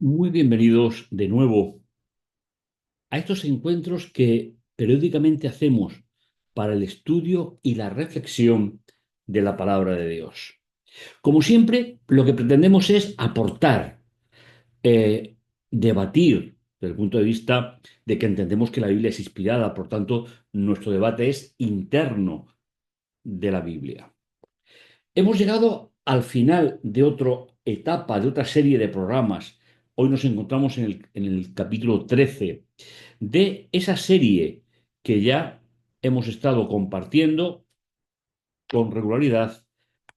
Muy bienvenidos de nuevo a estos encuentros que periódicamente hacemos para el estudio y la reflexión de la palabra de Dios. Como siempre, lo que pretendemos es aportar, debatir desde el punto de vista de que entendemos que la Biblia es inspirada, por tanto, nuestro debate es interno de la Biblia. Hemos llegado al final de otra etapa, de otra serie de programas. Hoy nos encontramos en el capítulo 13 de esa serie que ya hemos estado compartiendo con regularidad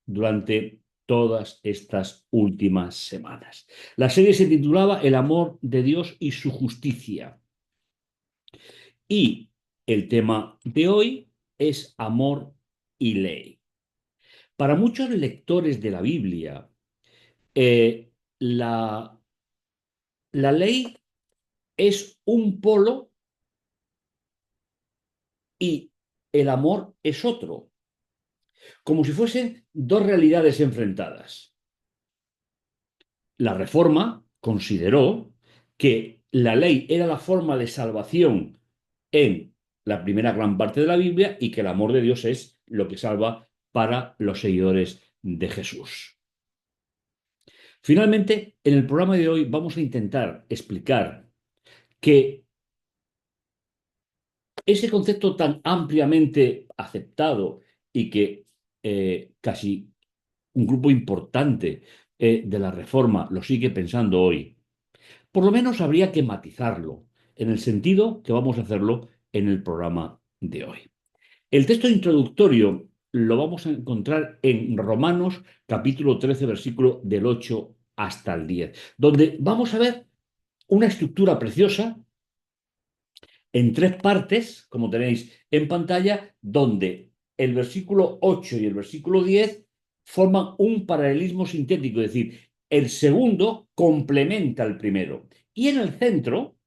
durante todas estas últimas semanas. La serie se titulaba El amor de Dios y su justicia. Y el tema de hoy es amor y ley. Para muchos lectores de la Biblia, eh, la, la ley es un polo y el amor es otro, como si fuesen dos realidades enfrentadas. La Reforma consideró que la ley era la forma de salvación en la primera gran parte de la Biblia y que el amor de Dios es lo que salva para los seguidores de Jesús. Finalmente, en el programa de hoy vamos a intentar explicar que ese concepto tan ampliamente aceptado y que casi un grupo importante de la Reforma lo sigue pensando hoy, por lo menos habría que matizarlo en el sentido que vamos a hacerlo en el programa de hoy. El texto introductorio lo vamos a encontrar en Romanos capítulo 13, versículo del 8 hasta el 10, donde vamos a ver una estructura preciosa en tres partes, como tenéis en pantalla, donde el versículo 8 y el versículo 10 forman un paralelismo sintético, es decir, el segundo complementa al primero. Y en el centro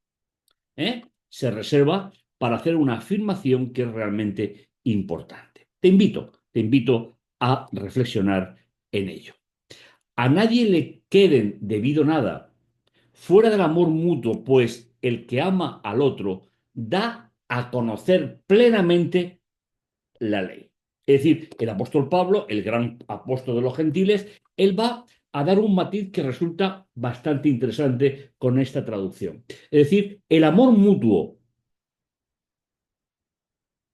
se reserva para hacer una afirmación que es realmente importante. Te invito a reflexionar en ello. A nadie le queden debido nada fuera del amor mutuo, pues el que ama al otro da a conocer plenamente la ley. Es decir, el apóstol Pablo, el gran apóstol de los gentiles, él va a dar un matiz que resulta bastante interesante con esta traducción. Es decir, el amor mutuo,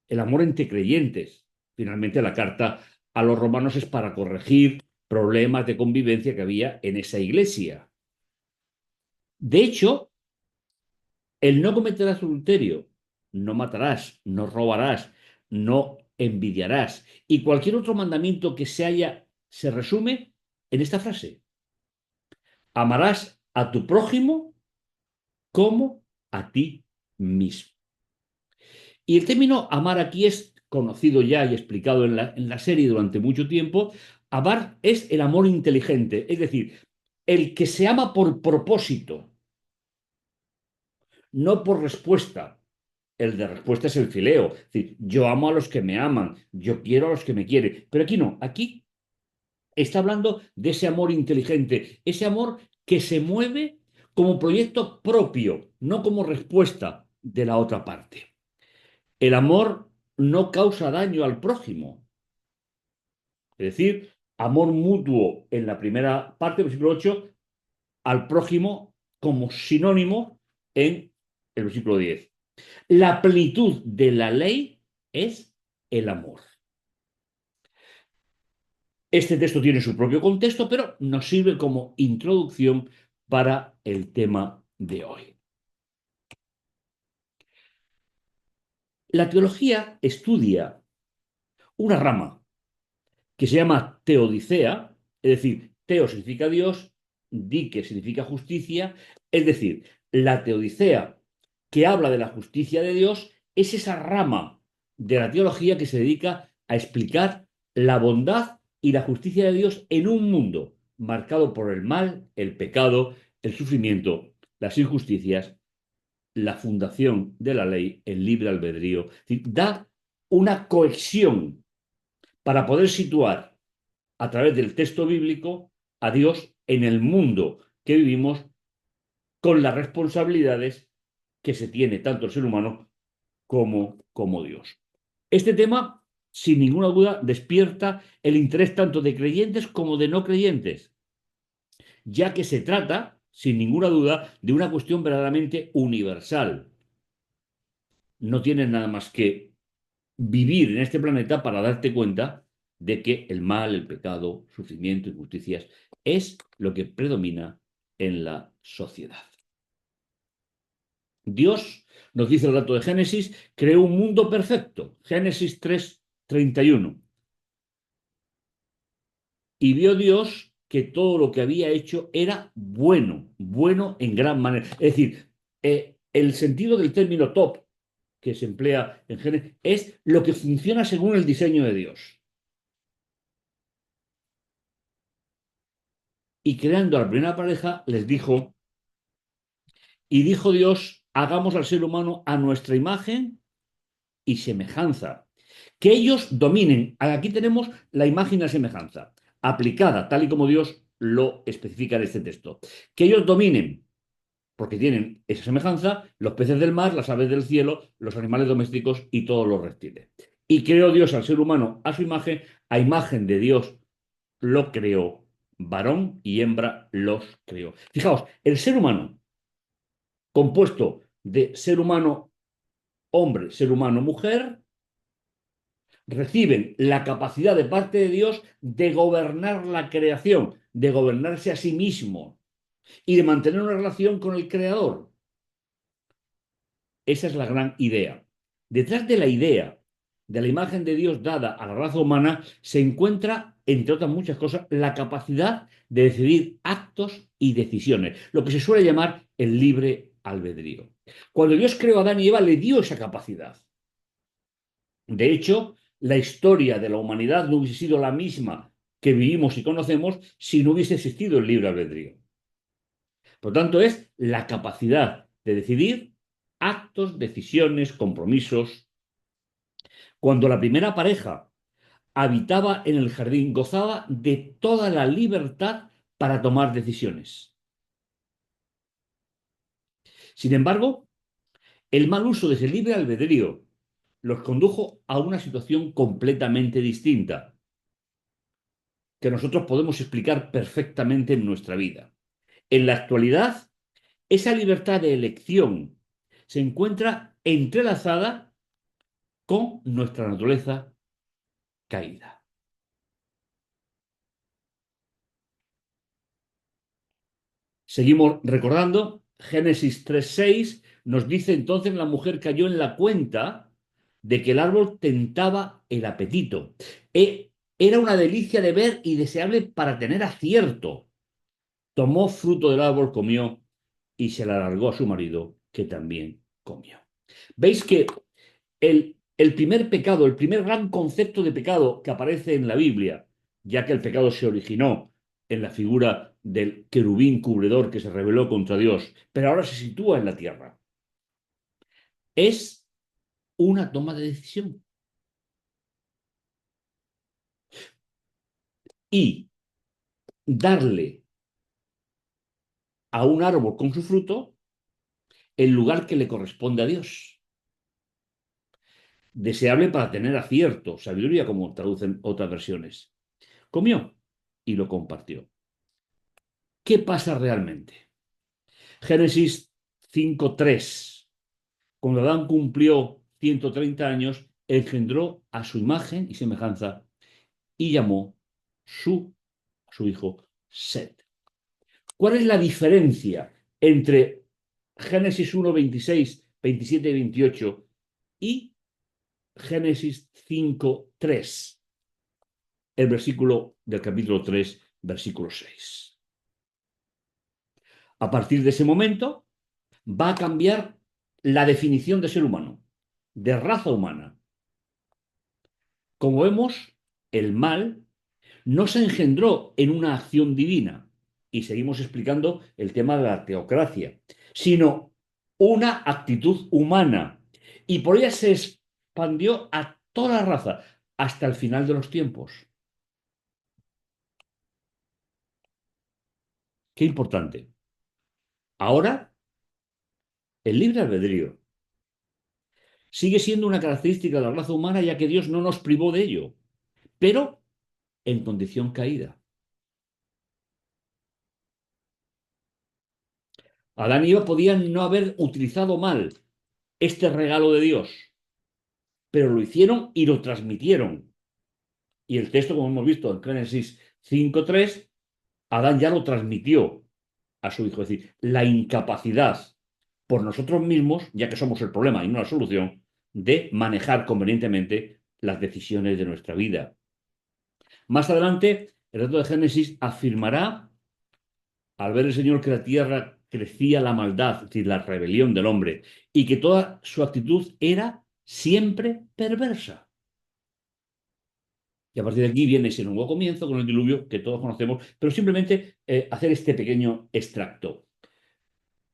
el amor entre creyentes. Finalmente, la carta a los romanos es para corregir problemas de convivencia que había en esa iglesia. De hecho, el no cometerás adulterio, no matarás, no robarás, no envidiarás. Y cualquier otro mandamiento que se resume en esta frase. Amarás a tu prójimo como a ti mismo. Y el término amar aquí es conocido ya y explicado en la serie durante mucho tiempo. Amar es el amor inteligente, es decir, el que se ama por propósito, no por respuesta. El de respuesta es el fileo. Es decir, yo amo a los que me aman, yo quiero a los que me quieren. Pero aquí no, aquí está hablando de ese amor inteligente, ese amor que se mueve como proyecto propio, no como respuesta de la otra parte. El amor no causa daño al prójimo. Es decir, amor mutuo en la primera parte, versículo 8, al prójimo como sinónimo en el versículo 10. La plenitud de la ley es el amor. Este texto tiene su propio contexto, pero nos sirve como introducción para el tema de hoy. La teología estudia una rama que se llama teodicea, es decir, teo significa Dios, di significa justicia, es decir, la teodicea que habla de la justicia de Dios es esa rama de la teología que se dedica a explicar la bondad y la justicia de Dios en un mundo marcado por el mal, el pecado, el sufrimiento, las injusticias, la fundación de la ley, el libre albedrío. Es decir, da una cohesión para poder situar a través del texto bíblico a Dios en el mundo que vivimos con las responsabilidades que se tiene tanto el ser humano como Dios. Este tema, sin ninguna duda, despierta el interés tanto de creyentes como de no creyentes, ya que se trata, sin ninguna duda, de una cuestión verdaderamente universal. No tienes nada más que vivir en este planeta para darte cuenta de que el mal, el pecado, sufrimiento, injusticias es lo que predomina en la sociedad. Dios, nos dice el relato de Génesis, creó un mundo perfecto. Génesis 3:31. Y vio Dios que todo lo que había hecho era bueno, bueno en gran manera. Es decir, el sentido del término top que se emplea en Génesis es lo que funciona según el diseño de Dios. Y creando a la primera pareja, les dijo, y dijo Dios, hagamos al ser humano a nuestra imagen y semejanza. Que ellos dominen. Aquí tenemos la imagen y la semejanza, aplicada tal y como Dios lo especifica en este texto. Que ellos dominen, porque tienen esa semejanza, los peces del mar, las aves del cielo, los animales domésticos y todos los reptiles. Y creó Dios al ser humano a su imagen, a imagen de Dios lo creó, varón y hembra los creó. Fijaos, el ser humano, compuesto de ser humano hombre, ser humano mujer, reciben la capacidad de parte de Dios de gobernar la creación, de gobernarse a sí mismo y de mantener una relación con el Creador. Esa es la gran idea. Detrás de la idea de la imagen de Dios dada a la raza humana se encuentra, entre otras muchas cosas, la capacidad de decidir actos y decisiones, lo que se suele llamar el libre albedrío. Cuando Dios creó a Adán y Eva, le dio esa capacidad. De hecho, la historia de la humanidad no hubiese sido la misma que vivimos y conocemos si no hubiese existido el libre albedrío. Por lo tanto, es la capacidad de decidir actos, decisiones, compromisos. Cuando la primera pareja habitaba en el jardín, gozaba de toda la libertad para tomar decisiones. Sin embargo, el mal uso de ese libre albedrío los condujo a una situación completamente distinta, que nosotros podemos explicar perfectamente en nuestra vida. En la actualidad, esa libertad de elección se encuentra entrelazada con nuestra naturaleza caída. Seguimos recordando, Génesis 3:6 nos dice entonces la mujer cayó en la cuenta de que el árbol tentaba el apetito. Era una delicia de ver y deseable para tener acierto. Tomó fruto del árbol, comió y se la alargó a su marido, que también comió. ¿Veis que el primer pecado, el primer gran concepto de pecado que aparece en la Biblia, ya que el pecado se originó en la figura del querubín cubredor que se rebeló contra Dios, pero ahora se sitúa en la tierra, es una toma de decisión? Y darle a un árbol con su fruto el lugar que le corresponde a Dios. Deseable para tener acierto, sabiduría, como traducen otras versiones. Comió y lo compartió. ¿Qué pasa realmente? Génesis 5:3. Cuando Adán cumplió 130 años, engendró a su imagen y semejanza y llamó su hijo Set. ¿Cuál es la diferencia entre Génesis 1:26, 27 y 28 y Génesis 5:3, el versículo del capítulo 3, versículo 6? A partir de ese momento va a cambiar la definición de ser humano, de raza humana. Como vemos, el mal no se engendró en una acción divina, y seguimos explicando el tema de la teocracia, sino una actitud humana, y por ella se expandió a toda la raza hasta el final de los tiempos. Qué importante. Ahora El libre albedrío sigue siendo una característica de la raza humana ya que Dios no nos privó de ello, pero en condición caída. Adán y Eva podían no haber utilizado mal este regalo de Dios, pero lo hicieron y lo transmitieron. Y el texto, como hemos visto en Génesis 5:3, Adán ya lo transmitió a su hijo. Es decir, la incapacidad por nosotros mismos, ya que somos el problema y no la solución, de manejar convenientemente las decisiones de nuestra vida. Más adelante, el relato de Génesis afirmará, al ver el Señor que la tierra crecía la maldad, es decir, la rebelión del hombre, y que toda su actitud era siempre perversa. Y a partir de aquí viene ese nuevo comienzo con el diluvio que todos conocemos, pero simplemente hacer este pequeño extracto.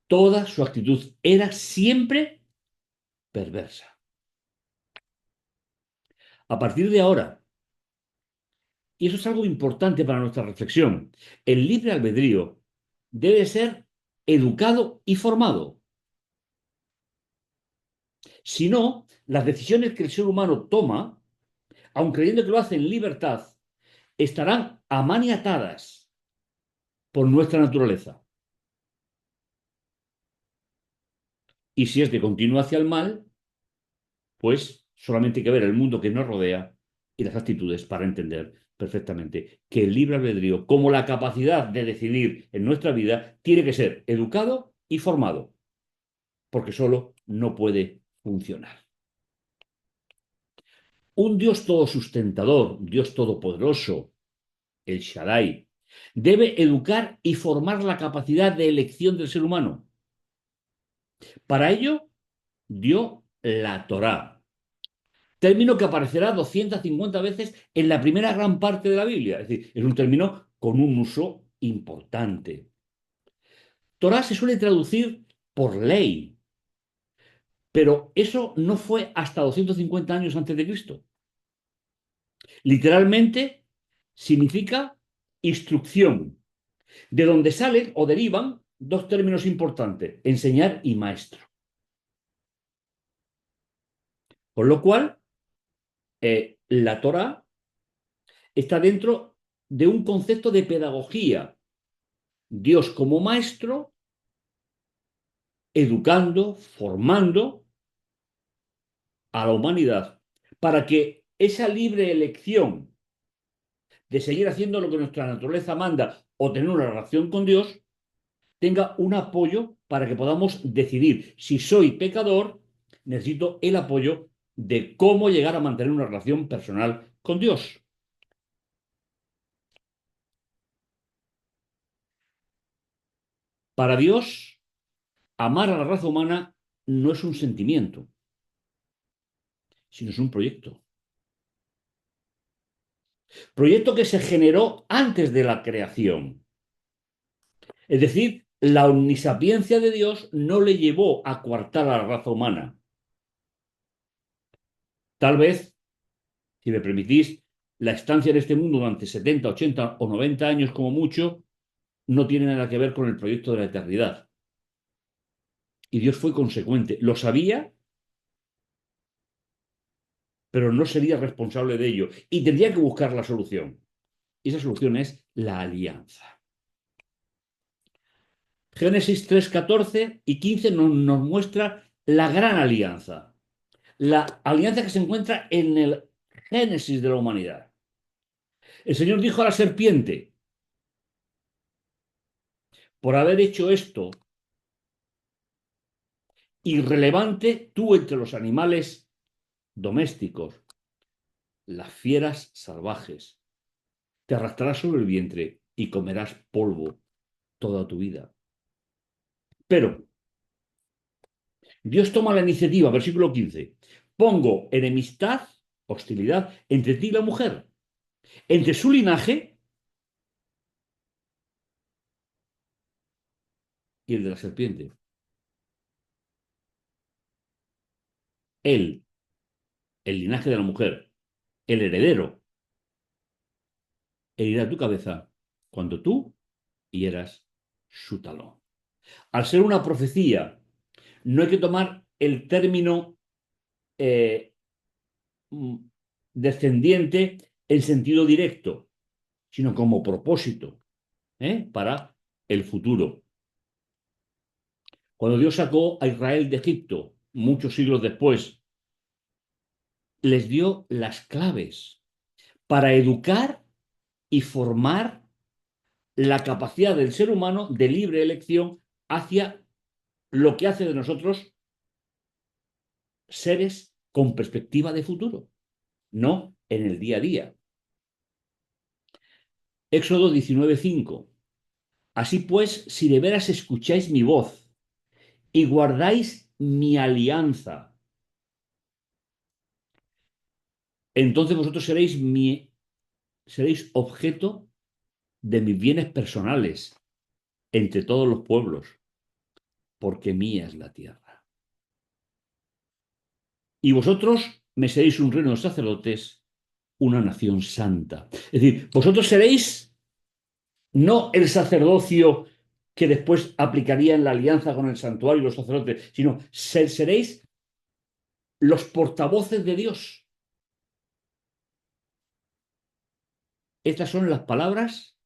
Toda su actitud era siempre perversa. A partir de ahora, y eso es algo importante para nuestra reflexión, el libre albedrío debe ser educado y formado. Si no, las decisiones que el ser humano toma, aun creyendo que lo hace en libertad, estarán amaniatadas por nuestra naturaleza. Y si es de continuo hacia el mal, pues solamente hay que ver el mundo que nos rodea y las actitudes para entender perfectamente que el libre albedrío, como la capacidad de decidir en nuestra vida, tiene que ser educado y formado, porque solo no puede funcionar. Un Dios todo sustentador, un Dios todopoderoso, el Shaddai, debe educar y formar la capacidad de elección del ser humano. Para ello, dio la Torá, término que aparecerá 250 veces en la primera gran parte de la Biblia. Es decir, es un término con un uso importante. Torá se suele traducir por ley, pero eso no fue hasta 250 años antes de Cristo. Literalmente significa instrucción, de donde salen o derivan dos términos importantes, enseñar y maestro. Con lo cual, la Torá está dentro de un concepto de pedagogía. Dios como maestro, educando, formando a la humanidad para que esa libre elección de seguir haciendo lo que nuestra naturaleza manda o tener una relación con Dios tenga un apoyo para que podamos decidir si soy pecador, necesito el apoyo de cómo llegar a mantener una relación personal con Dios. Para Dios, amar a la raza humana no es un sentimiento, sino es un proyecto. Proyecto que se generó antes de la creación. Es decir, la omnisapiencia de Dios no le llevó a coartar a la raza humana. Tal vez, si me permitís, la estancia en este mundo durante 70, 80 o 90 años como mucho no tiene nada que ver con el proyecto de la eternidad. Y Dios fue consecuente. Lo sabía, pero no sería responsable de ello. Y tendría que buscar la solución. Y esa solución es la alianza. Génesis 3, 14 y 15 nos muestra la gran alianza. La alianza que se encuentra en el génesis de la humanidad. El Señor dijo a la serpiente, por haber hecho esto irrelevante tú entre los animales domésticos, las fieras salvajes, te arrastrarás sobre el vientre y comerás polvo toda tu vida. Pero Dios toma la iniciativa, versículo 15. Pongo enemistad, hostilidad, entre ti y la mujer, entre su linaje y el de la serpiente. Él, el linaje de la mujer, el heredero, herirá tu cabeza cuando tú hieras su talón. Al ser una profecía, No hay que tomar el término eh, mm, descendiente en sentido directo, sino como propósito, para el futuro. Cuando Dios sacó a Israel de Egipto, muchos siglos después, les dio las claves para educar y formar la capacidad del ser humano de libre elección hacia lo que hace de nosotros seres con perspectiva de futuro, no en el día a día. Éxodo 19:5. Así pues, si de veras escucháis mi voz y guardáis mi alianza, entonces vosotros seréis objeto de mis bienes personales entre todos los pueblos, porque mía es la tierra. Y vosotros me seréis un reino de sacerdotes, una nación santa. Es decir, vosotros seréis no el sacerdocio que después aplicaría en la alianza con el santuario y los sacerdotes, sino seréis los portavoces de Dios. Estas son las palabras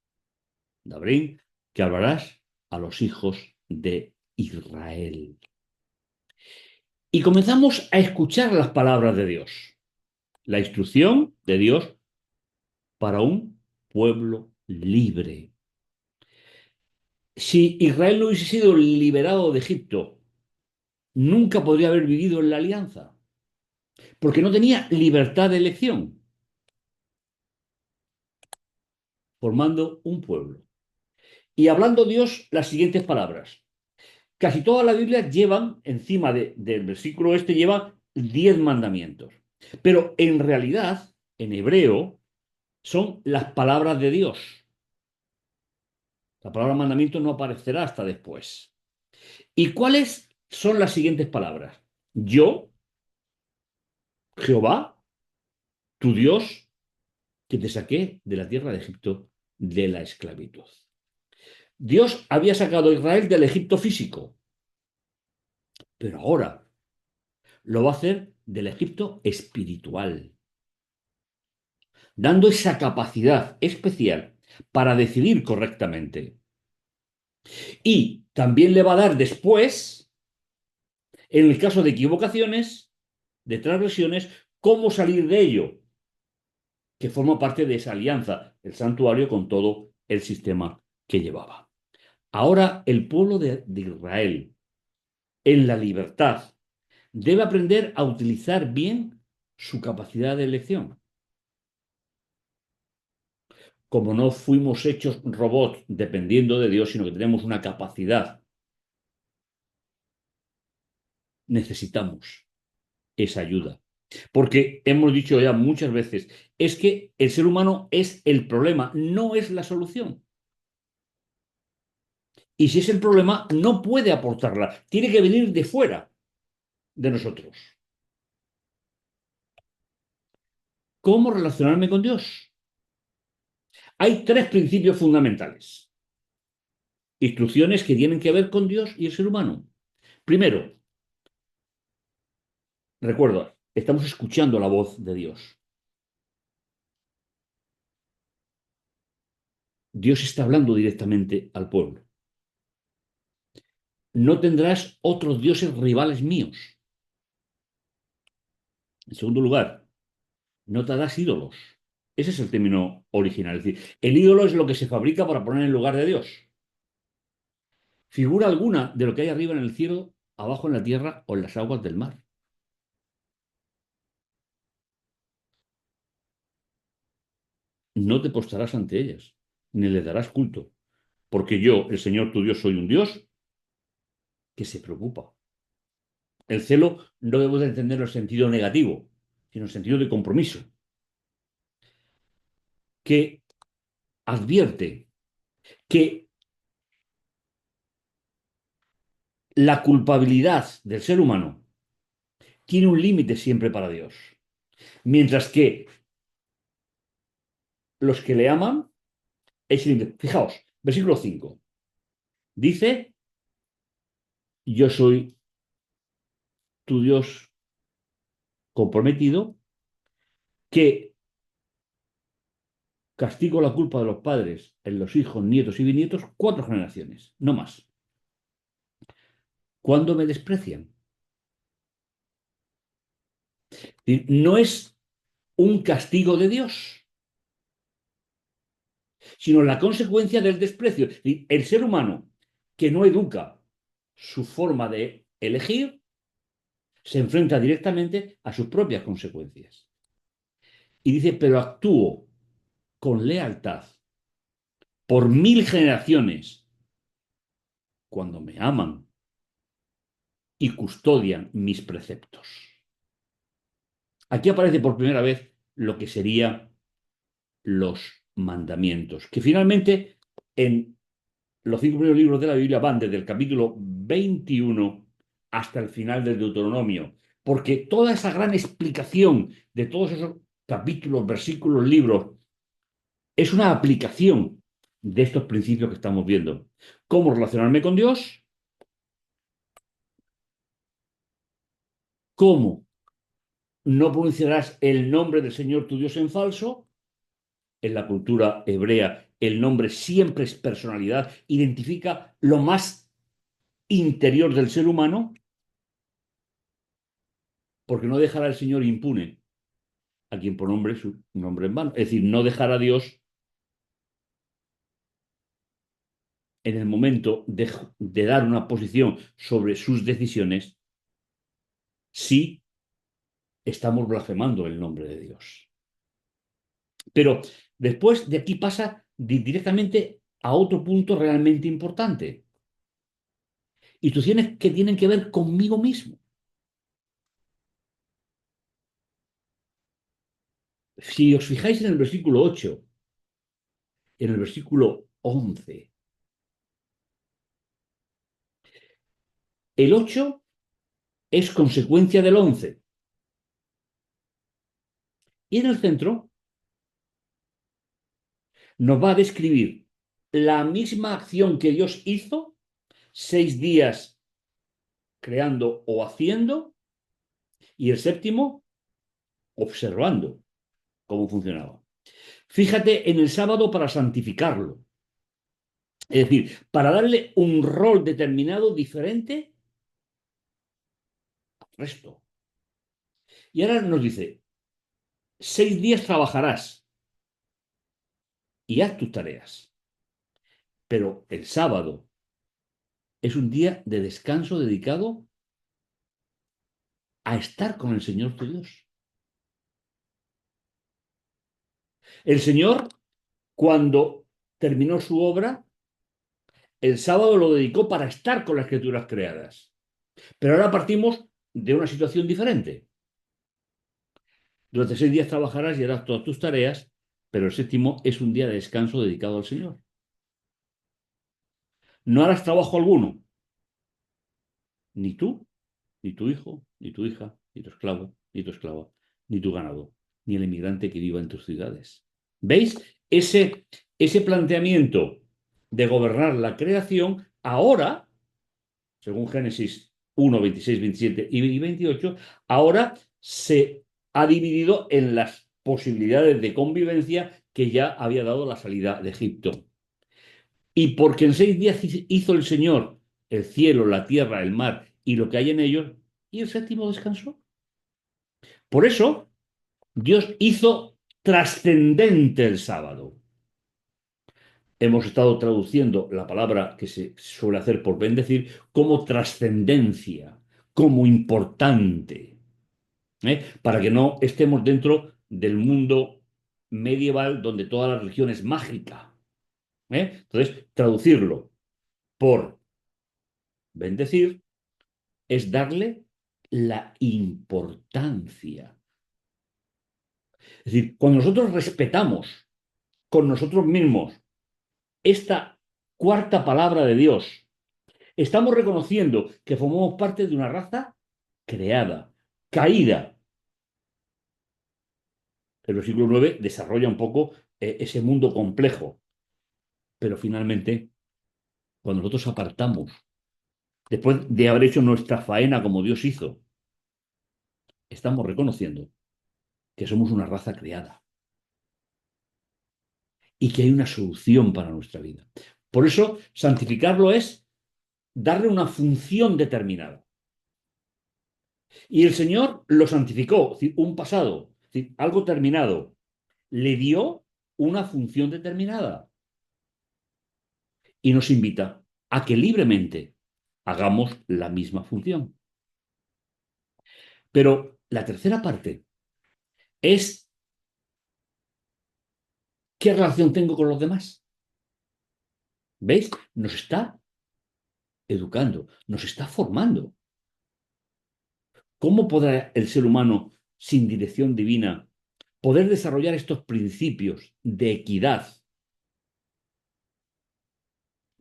de Abraham que hablarás a los hijos de Israel. Y comenzamos a escuchar las palabras de Dios, la instrucción de Dios para un pueblo libre. Si Israel no hubiese sido liberado de Egipto, nunca podría haber vivido en la alianza, porque no tenía libertad de elección, formando un pueblo. Y hablando Dios las siguientes palabras. Casi toda la Biblia llevan, encima del versículo este, lleva 10 mandamientos. Pero en realidad, en hebreo, son las palabras de Dios. La palabra mandamiento no aparecerá hasta después. ¿Y cuáles son las siguientes palabras? Yo, Jehová, tu Dios, que te saqué de la tierra de Egipto, de la esclavitud. Dios había sacado a Israel del Egipto físico, pero ahora lo va a hacer del Egipto espiritual, dando esa capacidad especial para decidir correctamente. Y también le va a dar después, en el caso de equivocaciones, de transgresiones, cómo salir de ello, que forma parte de esa alianza, el santuario con todo el sistema que llevaba. Ahora el pueblo de Israel, en la libertad, debe aprender a utilizar bien su capacidad de elección. Como no fuimos hechos robots dependiendo de Dios, sino que tenemos una capacidad, necesitamos esa ayuda. Porque hemos dicho ya muchas veces, es que el ser humano es el problema, no es la solución. Y si es el problema, no puede aportarla, tiene que venir de fuera de nosotros. ¿Cómo relacionarme con Dios? Hay tres principios fundamentales, instrucciones que tienen que ver con Dios y el ser humano. Primero, recuerda, estamos escuchando la voz de Dios. Dios está hablando directamente al pueblo. No tendrás otros dioses rivales míos. En segundo lugar, no te harás ídolos. Ese es el término original. Es decir, el ídolo es lo que se fabrica para poner en lugar de Dios. Figura alguna de lo que hay arriba en el cielo, abajo en la tierra o en las aguas del mar. No te postrarás ante ellas, ni le darás culto, porque yo, el Señor tu Dios, soy un Dios que se preocupa. El celo no debemos de entenderlo en sentido negativo, sino en sentido de compromiso, que advierte que la culpabilidad del ser humano tiene un límite siempre para Dios, mientras que los que le aman, es límite. Fijaos, versículo 5. Dice, yo soy tu Dios comprometido, que castigo la culpa de los padres en los hijos, nietos y bisnietos 4 generaciones, no más. ¿Cuándo me desprecian? No es un castigo de Dios, sino la consecuencia del desprecio. El ser humano que no educa su forma de elegir se enfrenta directamente a sus propias consecuencias. Y dice, pero actúo con lealtad por 1000 generaciones cuando me aman y custodian mis preceptos. Aquí aparece por primera vez lo que serían los mandamientos, que finalmente en los 5 primeros libros de la Biblia van desde el capítulo 21 hasta el final del Deuteronomio, porque toda esa gran explicación de todos esos capítulos, versículos, libros, es una aplicación de estos principios que estamos viendo. ¿Cómo relacionarme con Dios? ¿Cómo no pronunciarás el nombre del Señor tu Dios en falso? En la cultura hebrea, el nombre siempre es personalidad, identifica lo más interior del ser humano, porque no dejará el Señor impune a quien por nombre su nombre en vano. Es decir, no dejará a Dios en el momento de dar una posición sobre sus decisiones si estamos blasfemando el nombre de Dios. Pero después de aquí pasa directamente a otro punto realmente importante. Instrucciones que tienen que ver conmigo mismo. Si os fijáis en el versículo 8, en el versículo 11, el 8 es consecuencia del 11. Y en el centro nos va a describir la misma acción que Dios hizo 6 días creando o haciendo y el séptimo observando cómo funcionaba. Fíjate en el sábado para santificarlo, es decir, para darle un rol determinado diferente al resto. Y ahora nos dice, 6 días trabajarás y haz tus tareas, pero el sábado es un día de descanso dedicado a estar con el Señor tu Dios. El Señor, cuando terminó su obra, el sábado lo dedicó para estar con las criaturas creadas. Pero ahora partimos de una situación diferente. Durante 6 días trabajarás y harás todas tus tareas, pero el séptimo es un día de descanso dedicado al Señor. No harás trabajo alguno, ni tú, ni tu hijo, ni tu hija, ni tu esclavo, ni tu esclava, ni tu ganado, ni el inmigrante que viva en tus ciudades. ¿Veis? Ese planteamiento de gobernar la creación ahora, según Génesis 1, 26, 27 y 28, ahora se ha dividido en las posibilidades de convivencia que ya había dado la salida de Egipto. Y porque en 6 días hizo el Señor el cielo, la tierra, el mar y lo que hay en ellos, y el séptimo descansó. Por eso, Dios hizo trascendente el sábado. Hemos estado traduciendo la palabra que se suele hacer por bendecir como trascendencia, como importante, para que no estemos dentro del mundo medieval donde toda la religión es mágica. Entonces, traducirlo por bendecir es darle la importancia. Es decir, cuando nosotros respetamos con nosotros mismos esta cuarta palabra de Dios, estamos reconociendo que formamos parte de una raza creada, caída. El siglo IX desarrolla un poco ese mundo complejo, pero finalmente, cuando nosotros apartamos, después de haber hecho nuestra faena como Dios hizo, estamos reconociendo que somos una raza creada y que hay una solución para nuestra vida. Por eso, santificarlo es darle una función determinada. Y el Señor lo santificó, es decir, un pasado, es decir, algo terminado. Le dio una función determinada y nos invita a que libremente hagamos la misma función. Pero la tercera parte es qué relación tengo con los demás. ¿Veis? Nos está educando, nos está formando. ¿Cómo podrá el ser humano, sin dirección divina, poder desarrollar estos principios de equidad?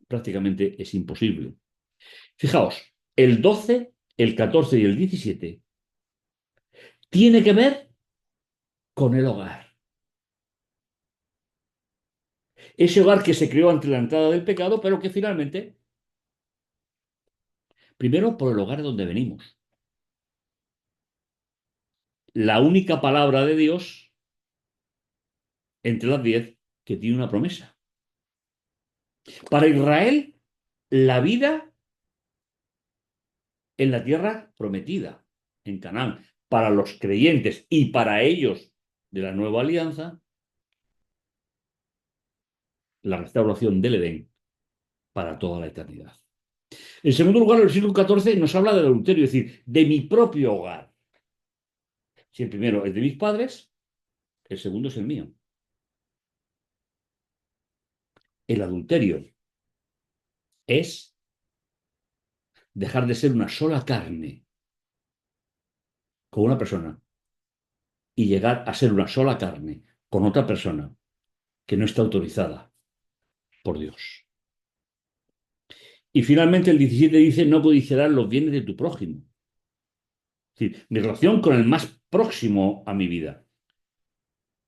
Prácticamente es imposible. Fijaos, el 12, el 14 y el 17 tiene que ver con el hogar. Ese hogar que se creó ante la entrada del pecado, pero que finalmente, primero por el hogar de donde venimos. La única palabra de Dios entre las 10 que tiene una promesa. Para Israel, la vida en la tierra prometida, en Canaán. Para los creyentes y para ellos de la nueva alianza, la restauración del Edén para toda la eternidad. En segundo lugar, el versículo 14 nos habla del adulterio, es decir, de mi propio hogar. Si el primero es de mis padres, el segundo es el mío. El adulterio es dejar de ser una sola carne con una persona y llegar a ser una sola carne con otra persona que no está autorizada por Dios. Y finalmente el 17 dice, no codiciarás los bienes de tu prójimo. Es decir, mi relación con el más próximo a mi vida.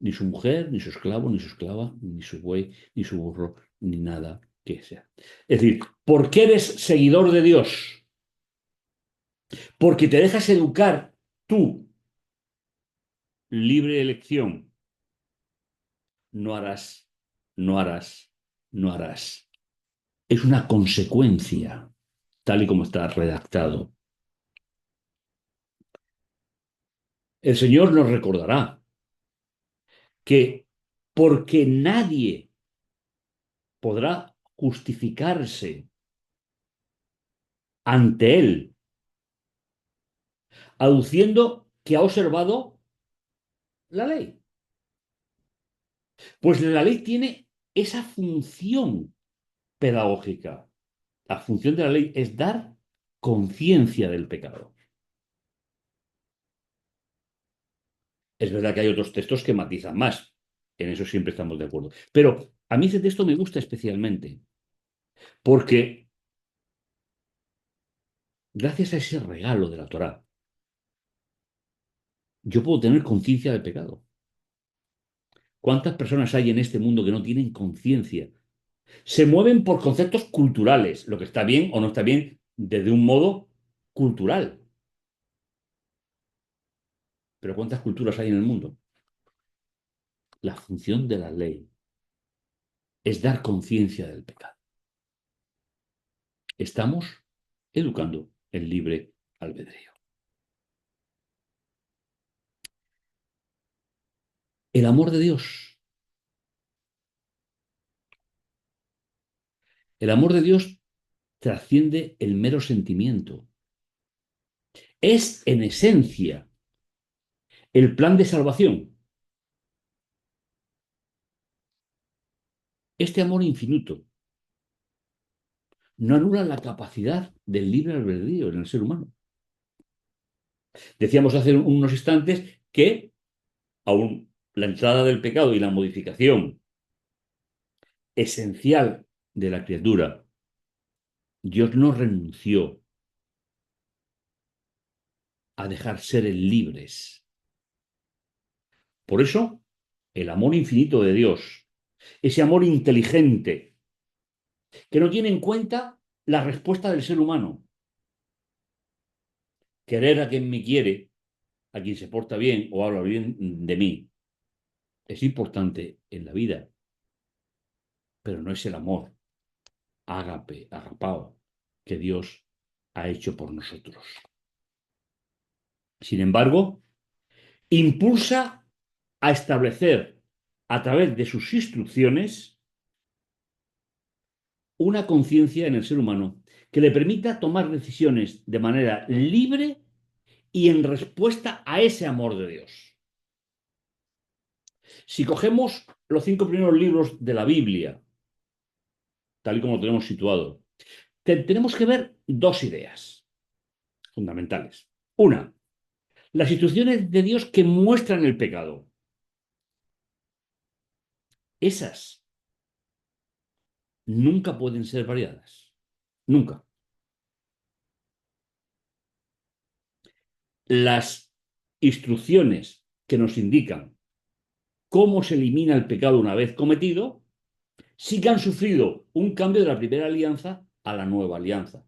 Ni su mujer, ni su esclavo, ni su esclava, ni su buey, ni su burro, ni nada que sea. Es decir, ¿por qué eres seguidor de Dios? Porque te dejas educar tú, libre elección. No harás, no harás, no harás. Es una consecuencia, tal y como está redactado. El Señor nos recordará que porque nadie podrá justificarse ante Él, aduciendo que ha observado la ley. Pues la ley tiene esa función pedagógica. La función de la ley es dar conciencia del pecado. Es verdad que hay otros textos que matizan más. En eso siempre estamos de acuerdo. Pero a mí ese texto me gusta especialmente porque gracias a ese regalo de la Torá, yo puedo tener conciencia del pecado. ¿Cuántas personas hay en este mundo que no tienen conciencia? Se mueven por conceptos culturales, lo que está bien o no está bien desde un modo cultural. Pero ¿cuántas culturas hay en el mundo? La función de la ley es dar conciencia del pecado. Estamos educando el libre albedrío. El amor de Dios. El amor de Dios trasciende el mero sentimiento. Es, en esencia, el plan de salvación. Este amor infinito no anula la capacidad del libre albedrío en el ser humano. Decíamos hace unos instantes que aún la entrada del pecado y la modificación esencial de la criatura, Dios no renunció a dejar seres libres. Por eso, el amor infinito de Dios, ese amor inteligente, que no tiene en cuenta la respuesta del ser humano. Querer a quien me quiere a quien se porta bien o habla bien de mí. Es importante en la vida, pero no es el amor ágape, agapao, que Dios ha hecho por nosotros. Sin embargo, impulsa a establecer a través de sus instrucciones una conciencia en el ser humano que le permita tomar decisiones de manera libre y en respuesta a ese amor de Dios. Si cogemos los 5 primeros libros de la Biblia, tal y como lo tenemos situado, tenemos que ver dos ideas fundamentales. Una, las instrucciones de Dios que muestran el pecado. Esas nunca pueden ser variadas. Nunca. Las instrucciones que nos indican cómo se elimina el pecado una vez cometido, sí que han sufrido un cambio de la primera alianza a la nueva alianza.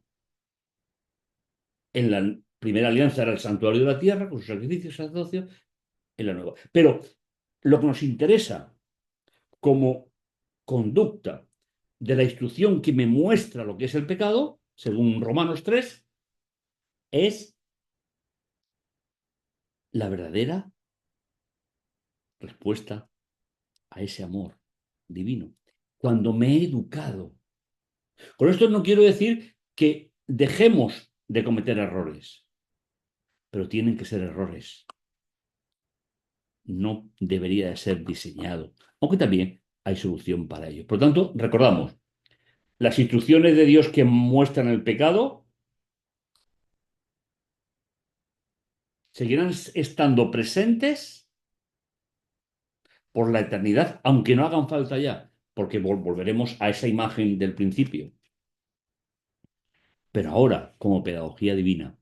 En la primera alianza era el santuario de la tierra, con sus sacrificios y sacerdocios, en la nueva. Pero lo que nos interesa como conducta de la instrucción que me muestra lo que es el pecado, según Romanos 3, es la verdadera respuesta a ese amor divino. Cuando me he educado. Con esto no quiero decir que dejemos de cometer errores, pero tienen que ser errores. No debería de ser diseñado, aunque también hay solución para ello. Por lo tanto, recordamos, las instrucciones de Dios que muestran el pecado seguirán estando presentes por la eternidad, aunque no hagan falta ya, porque volveremos a esa imagen del principio. Pero ahora, como pedagogía divina,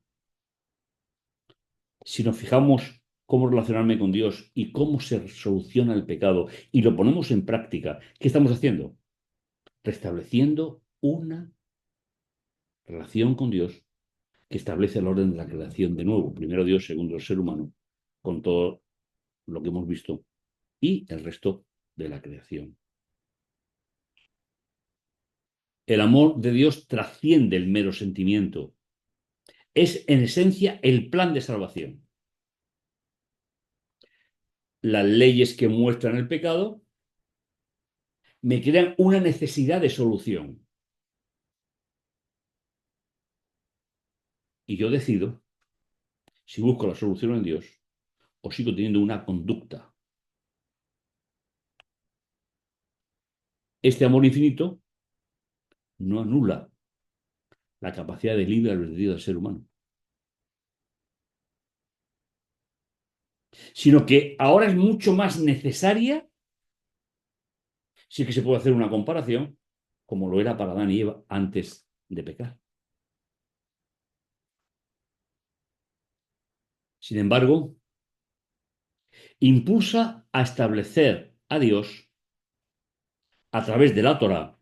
si nos fijamos cómo relacionarme con Dios y cómo se soluciona el pecado y lo ponemos en práctica, ¿qué estamos haciendo? Restableciendo una relación con Dios que establece el orden de la creación de nuevo. Primero Dios, segundo el ser humano, con todo lo que hemos visto, y el resto de la creación. El amor de Dios trasciende el mero sentimiento. Es en esencia el plan de salvación. Las leyes que muestran el pecado me crean una necesidad de solución. Y yo decido si busco la solución en Dios o sigo teniendo una conducta. Este amor infinito no anula la capacidad de libre albedrío del ser humano, sino que ahora es mucho más necesaria, si es que se puede hacer una comparación, como lo era para Adán y Eva antes de pecar. Sin embargo, impulsa a establecer a Dios, a través de la Torá,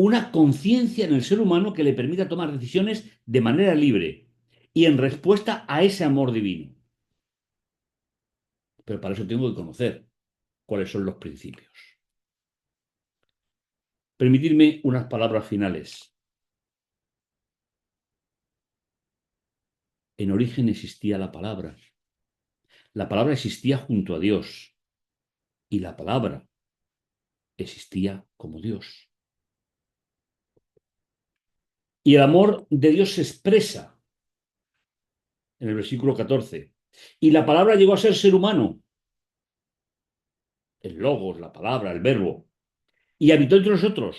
una conciencia en el ser humano que le permita tomar decisiones de manera libre y en respuesta a ese amor divino. Pero para eso tengo que conocer cuáles son los principios. Permitidme unas palabras finales. En origen existía la palabra. La palabra existía junto a Dios y la palabra existía como Dios. Y el amor de Dios se expresa en el versículo 14. Y la palabra llegó a ser humano. El logos, la palabra, el verbo. Y habitó entre nosotros.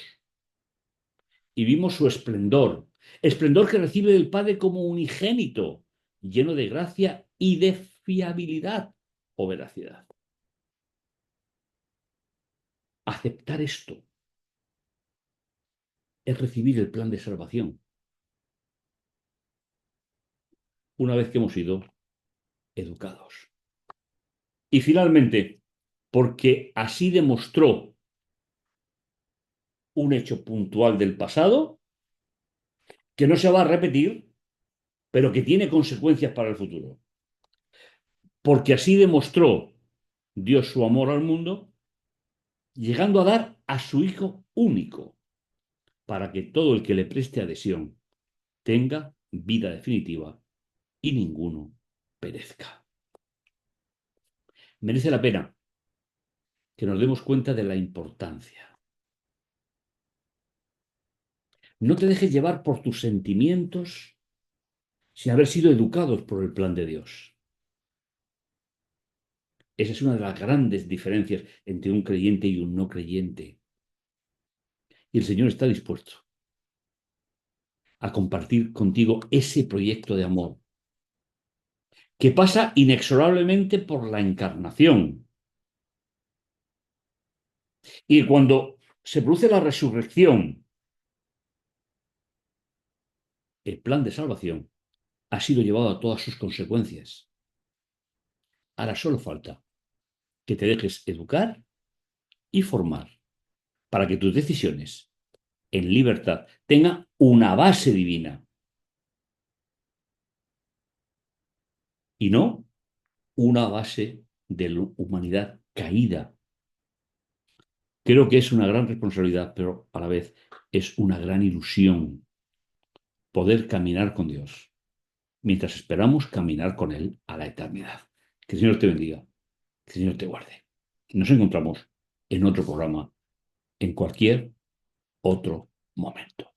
Y vimos su esplendor. Esplendor que recibe del Padre como unigénito, lleno de gracia y de fiabilidad o veracidad. Aceptar esto es recibir el plan de salvación una vez que hemos sido educados. Y finalmente, porque así demostró un hecho puntual del pasado que no se va a repetir, pero que tiene consecuencias para el futuro. porque así demostró Dios su amor al mundo, llegando a dar a su Hijo único, para que todo el que le preste adhesión tenga vida definitiva y ninguno perezca. Merece la pena que nos demos cuenta de la importancia. No te dejes llevar por tus sentimientos sin haber sido educados por el plan de Dios. Esa es una de las grandes diferencias entre un creyente y un no creyente. Y el Señor está dispuesto a compartir contigo ese proyecto de amor que pasa inexorablemente por la encarnación. Y cuando se produce la resurrección, el plan de salvación ha sido llevado a todas sus consecuencias. Ahora solo falta que te dejes educar y formar para que tus decisiones en libertad tengan una base divina y no una base de la humanidad caída. Creo que es una gran responsabilidad, pero a la vez es una gran ilusión poder caminar con Dios mientras esperamos caminar con Él a la eternidad. Que el Señor te bendiga, que el Señor te guarde. Nos encontramos en otro programa, en cualquier otro momento.